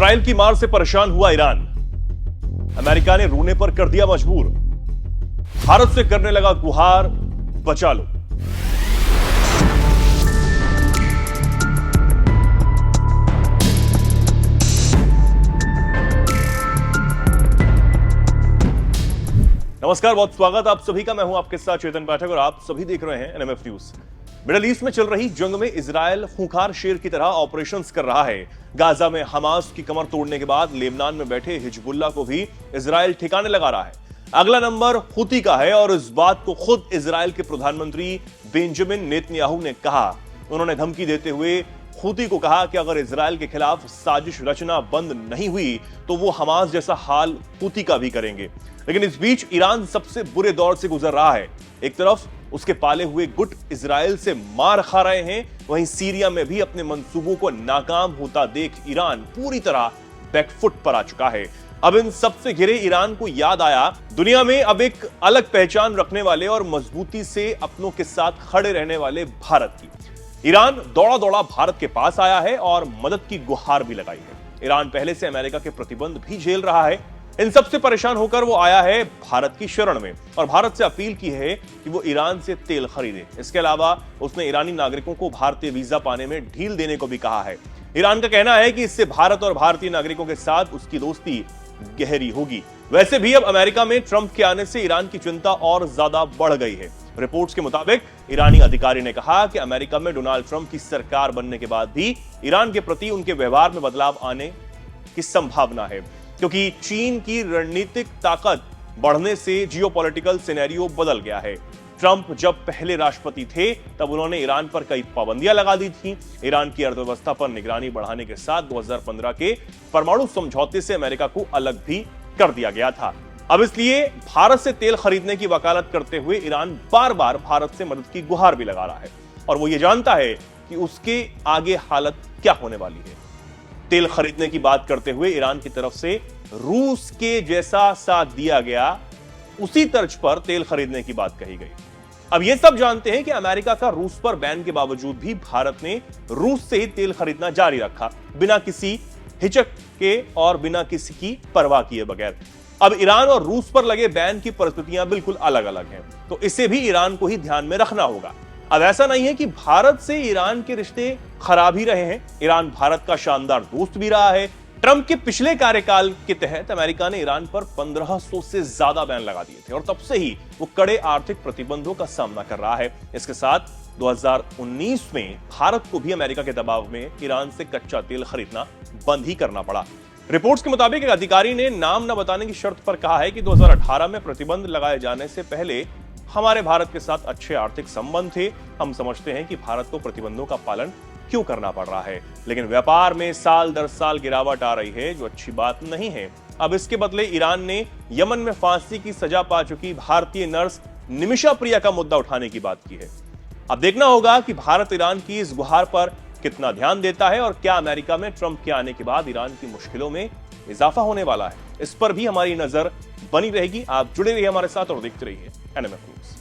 Israel की मार से परेशान हुआ ईरान। अमेरिका ने रोने पर कर दिया मजबूर। भारत से करने लगा गुहार, बचा लो। नमस्कार, बहुत स्वागत आप सभी का। मैं हूं आपके साथ चेतन पाठक और आप सभी देख रहे हैं एनएमएफ न्यूज। मिडल ईस्ट में चल रही जंग में इजराइल खूंखार शेर की तरह ऑपरेशंस कर रहा है। गाजा में हमास की कमर तोड़ने के बाद लेबनान में बैठे हिजबुल्लाह को भी इजराइल ठिकाने लगा रहा है। अगला नंबर हुती का है और इस बात को खुद इजराइल के प्रधानमंत्री बेंजामिन नेतन्याहू ने कहा। उन्होंने धमकी देते हुए हुती को कहा कि अगर इजराइल के खिलाफ साजिश रचना बंद नहीं हुई तो वो हमास जैसा हाल हुती का भी करेंगे। लेकिन इस बीच ईरान सबसे बुरे दौर से गुजर रहा है। एक तरफ उसके पाले हुए गुट इजराइल से मार खा रहे हैं, वहीं सीरिया में भी अपने मंसूबों को नाकाम होता देख ईरान पूरी तरह बैकफुट पर आ चुका है। अब इन सबसे घिरे ईरान को याद आया दुनिया में अब एक अलग पहचान रखने वाले और मजबूती से अपनों के साथ खड़े रहने वाले भारत की। ईरान दौड़ा दौड़ा भारत के पास आया है और मदद की गुहार भी लगाई है। ईरान पहले से अमेरिका के प्रतिबंध भी झेल रहा है। इन सबसे परेशान होकर वो आया है भारत की शरण में और भारत से अपील की है कि वो ईरान से तेल खरीदे। इसके अलावा उसने ईरानी नागरिकों को भारतीय वीजा पाने में ढील देने को भी कहा है। ईरान का कहना है कि इससे भारत और भारतीय नागरिकों के साथ उसकी दोस्ती गहरी होगी। वैसे भी अब अमेरिका में ट्रंप के आने से ईरान की चिंता और ज्यादा बढ़ गई है। रिपोर्ट्स के मुताबिक ईरानी अधिकारी ने कहा कि अमेरिका में डोनाल्ड ट्रंप की सरकार बनने के बाद भी ईरान के प्रति उनके व्यवहार में बदलाव आने की संभावना है, क्योंकि चीन की रणनीतिक ताकत बढ़ने से जियोपॉलिटिकल सिनेरियो बदल गया है। ट्रंप जब पहले राष्ट्रपति थे तब उन्होंने ईरान पर कई पाबंदियां लगा दी थी। ईरान की अर्थव्यवस्था पर निगरानी बढ़ाने के साथ 2015 के परमाणु समझौते से अमेरिका को अलग भी कर दिया गया था। अब इसलिए भारत से तेल खरीदने की वकालत करते हुए ईरान बार बार भारत से मदद की गुहार भी लगा रहा है और वो ये जानता है कि उसके आगे हालत क्या होने वाली है। तेल खरीदने की बात करते हुए ईरान की तरफ से रूस के जैसा साथ दिया गया, उसी तर्ज पर तेल खरीदने की बात कही गई। अब ये सब जानते हैं कि अमेरिका का रूस पर बैन के बावजूद भी भारत ने रूस से ही तेल खरीदना जारी रखा, बिना किसी हिचक के और बिना किसी की परवाह किए बगैर। अब ईरान और रूस पर लगे बैन की परिस्थितियां बिल्कुल अलग अलग हैं, तो इसे भी ईरान को ही ध्यान में रखना होगा। अब ऐसा नहीं है कि भारत से ईरान के रिश्ते खराब ही रहे हैं। ईरान भारत का शानदार दोस्त भी रहा है। ट्रंप के पिछले कार्यकाल के तहत अमेरिका ने ईरान पर 1500 से ज्यादा बैन लगा दिए थे और तब से ही वो कड़े आर्थिक प्रतिबंधों का सामना कर रहा है। इसके साथ 2019 में भारत को भी अमेरिका के दबाव में ईरान से कच्चा तेल खरीदना बंद ही करना पड़ा। रिपोर्ट्स के मुताबिक एक अधिकारी ने नाम न बताने की शर्त पर कहा है कि 2018 में प्रतिबंध लगाए जाने से पहले हमारे भारत के साथ अच्छे आर्थिक संबंध थे। हम समझते हैं कि भारत को प्रतिबंधों का पालन क्यों करना पड़ रहा है, लेकिन व्यापार में साल दर साल गिरावट आ रही है, जो अच्छी बात नहीं है। अब इसके बदले ईरान ने यमन में फांसी की सजा पा चुकी भारतीय नर्स निमिषा प्रिया का मुद्दा उठाने की बात की है। अब देखना होगा कि भारत ईरान की इस गुहार पर कितना ध्यान देता है और क्या अमेरिका में ट्रंप के आने के बाद ईरान की मुश्किलों में इजाफा होने वाला है। इस पर भी हमारी नजर बनी रहेगी। आप जुड़े रहिए हमारे साथ और देखते रहिए एनएमएफ न्यूज।